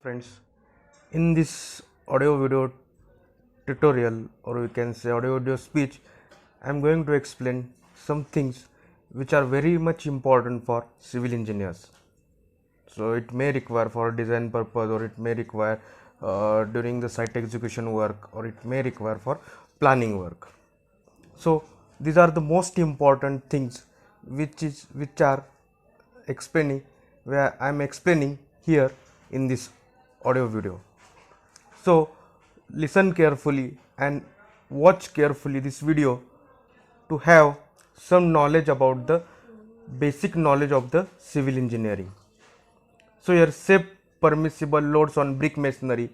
Friends, in this audio video tutorial, or we can say audio video speech, I am going to explain some things which are very much important for civil engineers. So it may require for design purpose, or it may require during the site execution work, or it may require for planning work. So these are the most important things which are explaining, where I am explaining here in this audio video. So listen carefully and watch carefully this video to have some knowledge about the basic knowledge of the civil engineering. So here, safe permissible loads on brick masonry.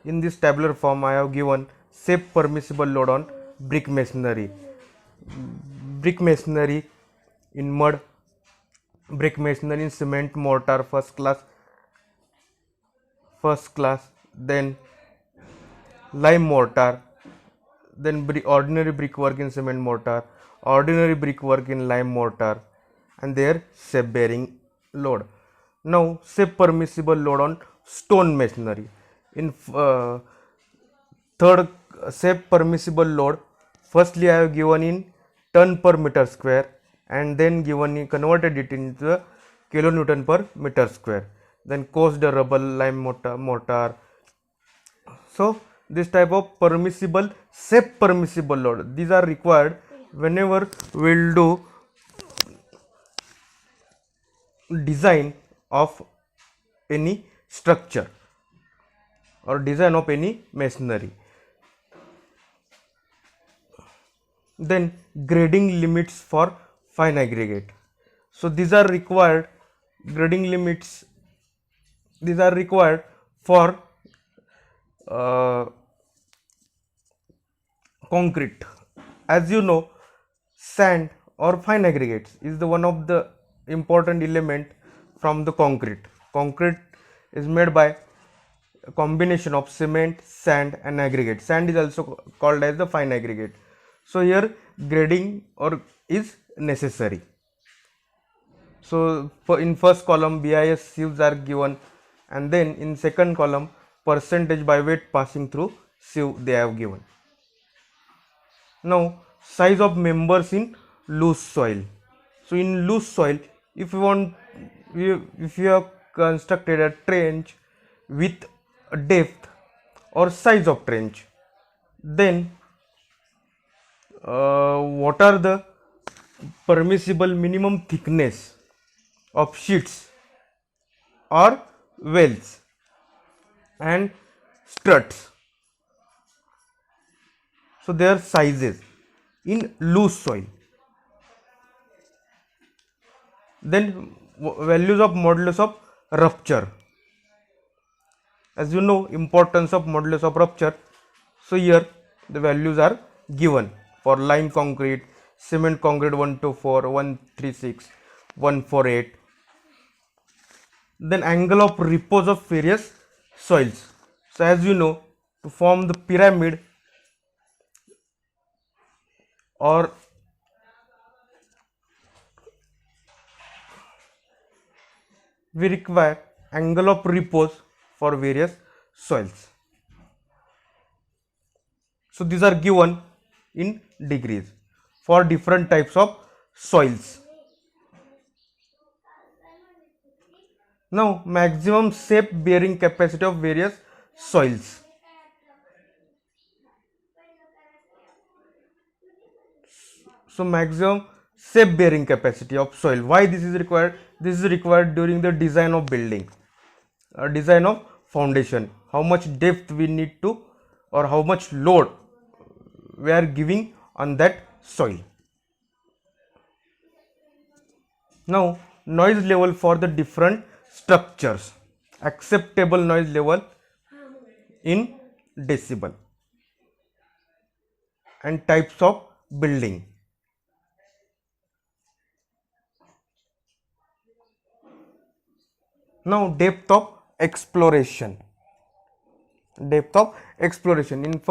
In this tabular form I have given safe permissible load on brick masonry. Brick masonry in mud, brick masonry in cement mortar first class, then lime mortar, then ordinary brickwork in cement mortar, ordinary brickwork in lime mortar, and their safe bearing load. Now safe permissible load on stone masonry. In third safe permissible load, firstly I have given in ton per meter square, and then converted it into the kilonewton per meter square. Then coarse durable lime mortar. So this type of permissible, safe permissible load, these are required whenever we will do design of any structure or design of any masonry. Then grading limits for fine aggregate. So these are required, grading limits, these are required for concrete. As you know, sand or fine aggregates is the one of the important element from the concrete. Concrete is made by a combination of cement, sand and aggregate. Sand is also called as the fine aggregate. So here grading is necessary. So in first column BIS sieves are given, and then in second column percentage by weight passing through sieve they have given. Now size of members in loose soil. So in loose soil, if you have constructed a trench with a depth or size of trench, then what are the permissible minimum thickness of sheets or wells and struts. So their sizes in loose soil. Then values of modulus of rupture. As you know, importance of modulus of rupture. So here the values are given for lime concrete, cement concrete 124, 136, 148. Then angle of repose of various soils. So as you know, to form the pyramid or we require angle of repose for various soils. So these are given in degrees for different types of soils. Now maximum safe bearing capacity of various soils. So maximum safe bearing capacity of soil. Why this is required? This is required during the design of building, design of foundation. How much depth we need to, or how much load we are giving on that soil. Now noise level for the different structures. Acceptable noise level in decibel. And types of building. Now depth of exploration. Depth of exploration. In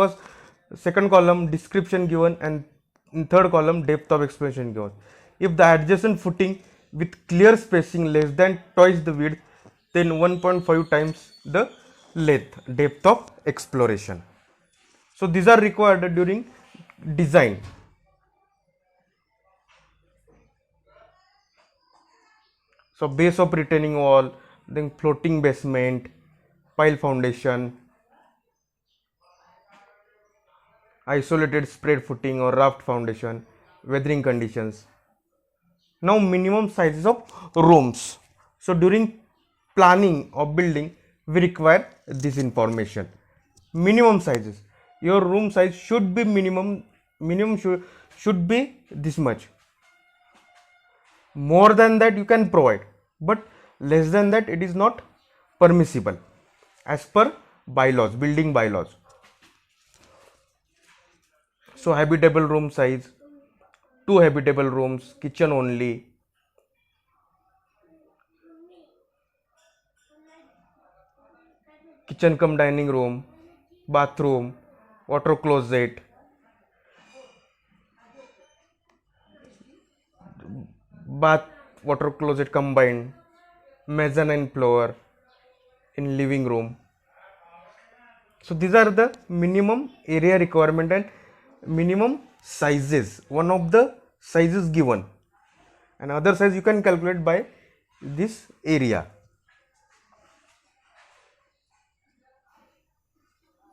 second column description given, and in third column depth of exploration given. If the adjacent footing with clear spacing less than twice the width, then 1.5 times the length, depth of exploration. So these are required during design. So base of retaining wall, then floating basement, pile foundation, isolated spread footing or raft foundation, weathering conditions. Now minimum sizes of rooms. So during planning of building, we require this information. Minimum sizes. Your room size should be minimum should be this much. More than that you can provide, but less than that it is not permissible as per bylaws, building bylaws. So habitable room size, 2 habitable rooms, kitchen only, kitchen cum dining room, bathroom, water closet, bath water closet combined, mezzanine floor in living room. So these are the minimum area requirement and minimum sizes. One of the sizes given and other size you can calculate by this area.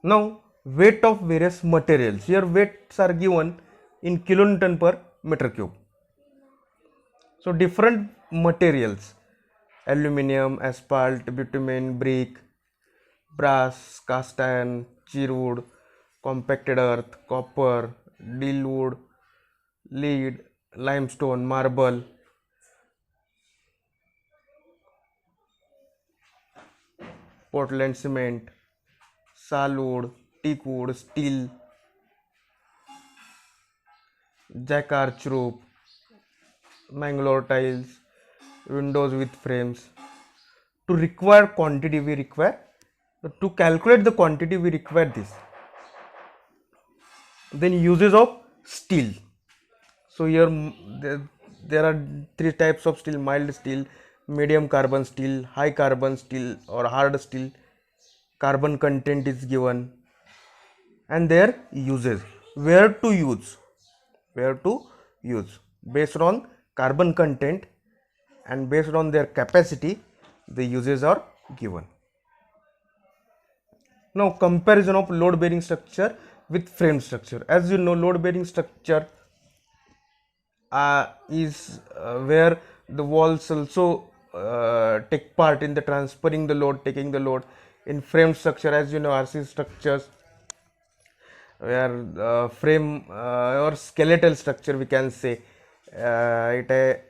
Now weight of various materials. Here weights are given in kilonewton per meter cube. So different materials: aluminium, asphalt, bitumen, brick, brass, cast iron, cheerwood, compacted earth, copper, deal wood, lead, limestone, marble, Portland cement, salwood, teak wood, steel, jack arch roof, Mangalore tiles, windows with frames. To require quantity we require, to calculate the quantity we require this. Then uses of steel. So here there are 3 types of steel: mild steel, medium carbon steel, high carbon steel or hard steel. Carbon content is given and their uses, where to use based on carbon content and based on their capacity, the uses are given. Now comparison of load bearing structure with frame structure. As you know, load bearing structure is where the walls also take part in the transferring the load, taking the load. In frame structure, as you know, RC structures where frame or skeletal structure we can say, they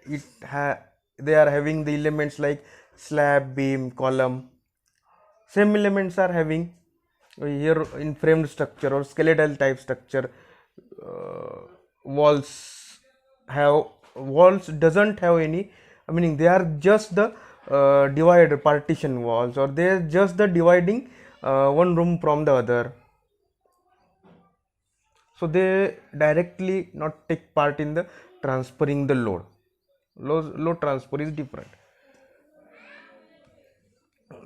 are having the elements like slab, beam, column. Same elements are having here in framed structure or skeletal type structure. Walls doesn't have any meaning. They are just the divided partition walls, or they are just the dividing one room from the other. So they directly not take part in the transferring the load. Load transfer is different.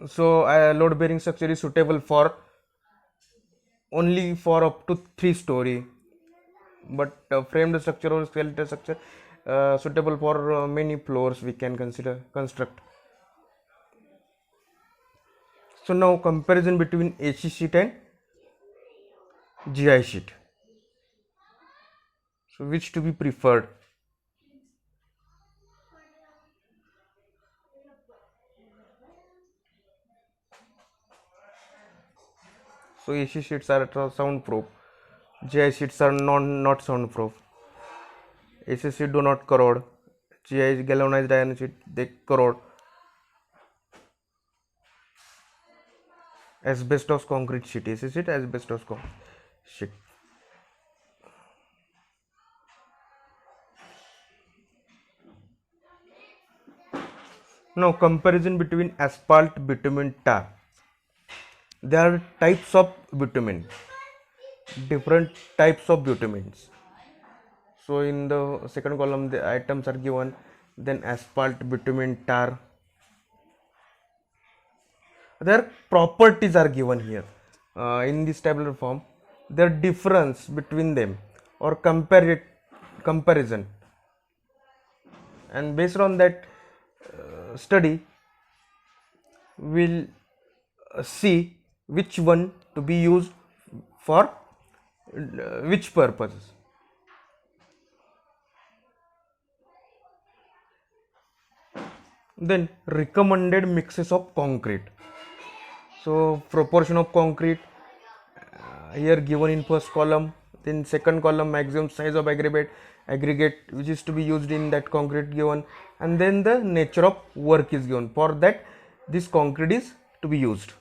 So load bearing structure is suitable for only for up to 3 story, but framed structure or skeletal structure suitable for many floors we can construct. So now comparison between AC sheet and GI sheet. So which to be preferred? So AC sheets are soundproof, GI sheets are not soundproof. AC sheet do not corrode, GI galvanized iron sheet they corrode. Asbestos concrete sheet, AC sheet, asbestos concrete sheet. Now comparison between asphalt, bitumen, tar. There are types of bitumen, different types of bitumens. So in the second column the items are given, then asphalt, bitumen, tar. their properties are given here in this tabular form, their difference between them or comparison, and based on that study we'll see which one to be used for which purposes. Then recommended mixes of concrete. So proportion of concrete here given in first column, then second column maximum size of aggregate which is to be used in that concrete given, and then the nature of work is given for that this concrete is to be used.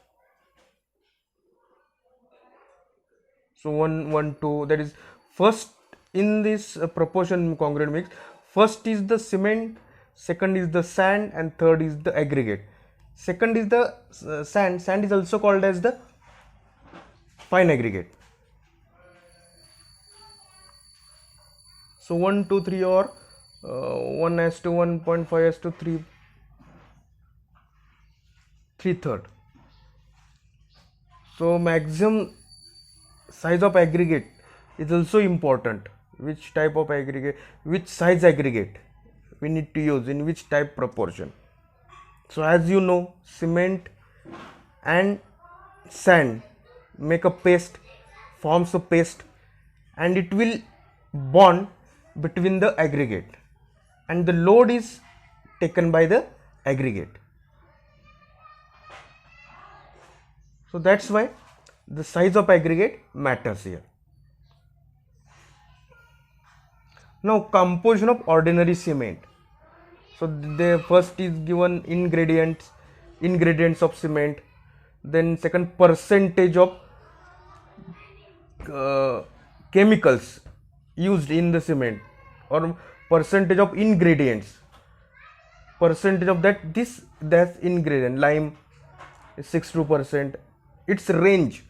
So 1 2, that is first in this proportion concrete mix, first is the cement, second is the sand, and third is the aggregate. Second is the sand is also called as the fine aggregate. So 1 2 3 or 1:1.5:3 3/3. So maximum size of aggregate is also important. Which type of aggregate, which size aggregate we need to use in which type proportion. So as you know, cement and sand make a paste, forms a paste, and it will bond between the aggregate, and the load is taken by the aggregate. So that's why the size of aggregate matters here. Now composition of ordinary cement. So the first is given ingredients of cement, then second percentage of chemicals used in the cement, or percentage of ingredients, percentage of that ingredient. Lime is 62%, its range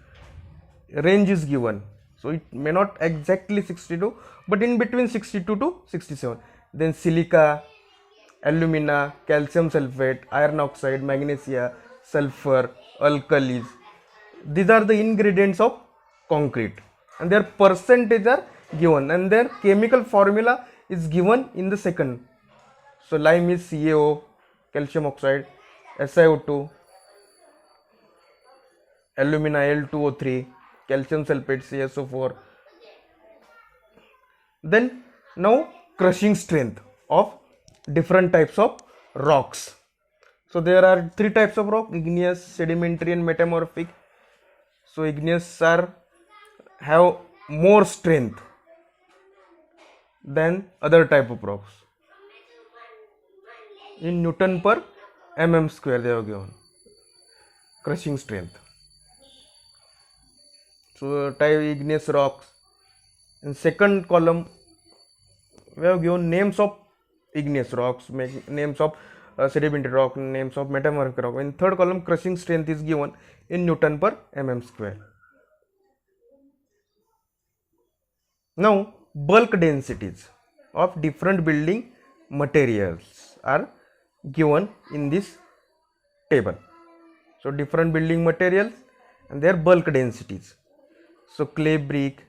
is given, so it may not exactly 62, but in between 62 to 67. Then silica, alumina, calcium sulfate, iron oxide, magnesia, sulfur, alkalis, these are the ingredients of concrete, and their percentage are given, and their chemical formula is given in the second. So lime is CaO, calcium oxide, SiO2, alumina Al2O3, calcium sulfate CSO4. Then now crushing strength of different types of rocks. So there are three types of rock: igneous, sedimentary, and metamorphic. So igneous have more strength than other type of rocks. In Newton per mm square they have given crushing strength. So type igneous rocks. In second column we have given names of igneous rocks, names of sedimentary rock, names of metamorphic rock. In third column crushing strength is given in Newton per mm square. Now bulk densities of different building materials are given in this table. So different building materials and their bulk densities. So clay brick,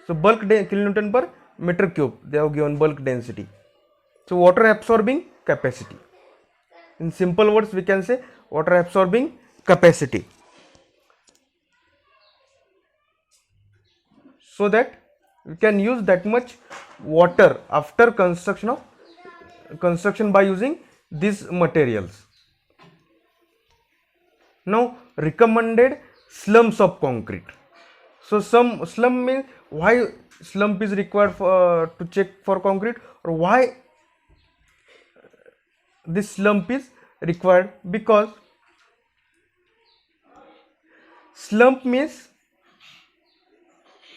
so bulk kilonewton per meter cube they have given bulk density. So water absorbing capacity, in simple words we can say water absorbing capacity, so that we can use that much water after construction by using these materials. Now recommended slumps of concrete. So some slump means why slump is required for to check for concrete, or why this slump is required, because slump means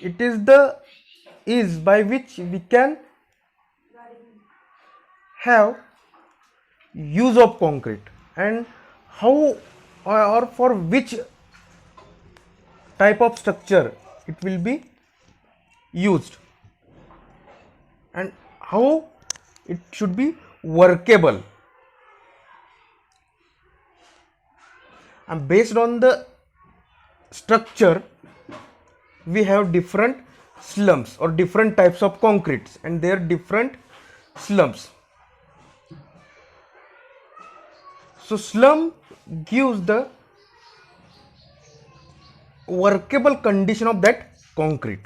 it is the ease by which we can have use of concrete, and how or for which type of structure it will be used, and how it should be workable. and based on the structure we have different slumps or different types of concretes and their different slumps. So slump gives the workable condition of that concrete.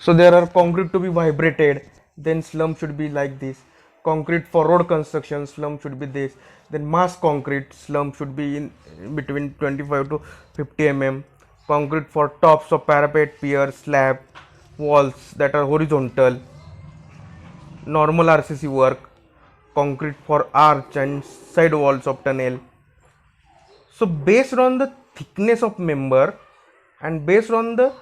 So there are concrete to be vibrated, then slump should be like this. Concrete for road construction, slump should be this. Then mass concrete, slump should be in between 25 to 50 mm. Concrete for tops of parapet, pier, slab, walls that are horizontal. Normal RCC work. Concrete for arch and side walls of tunnel. So based on the thickness of member and based on the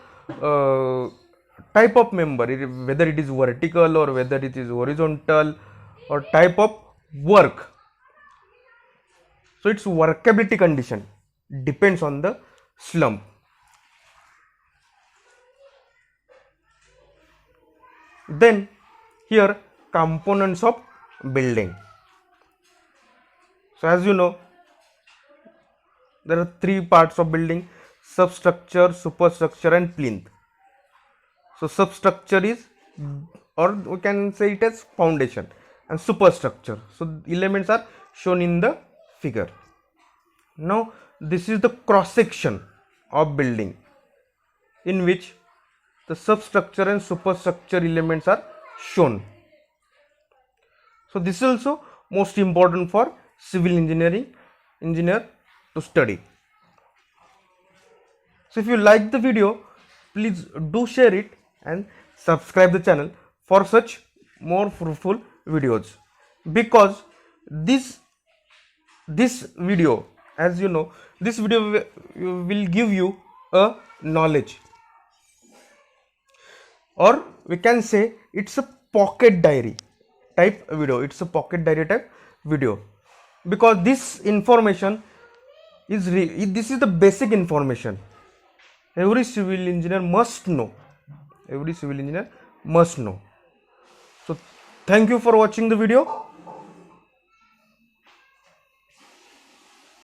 type of member, whether it is vertical or whether it is horizontal or type of work, so its workability condition depends on the slump. Then here components of building. So as you know, there are three parts of building: substructure, superstructure and plinth. So substructure is, or we can say it as foundation, and superstructure. So elements are shown in the figure. Now this is the cross section of building in which the substructure and superstructure elements are shown. So this is also most important for civil engineer to study. So if you like the video, please do share it and subscribe the channel for such more fruitful videos, because this video, as you know, this video will give you a knowledge, or we can say it's a pocket diary type video. It's a pocket diary type video, because this information is this is the basic information every civil engineer must know. So thank you for watching the video.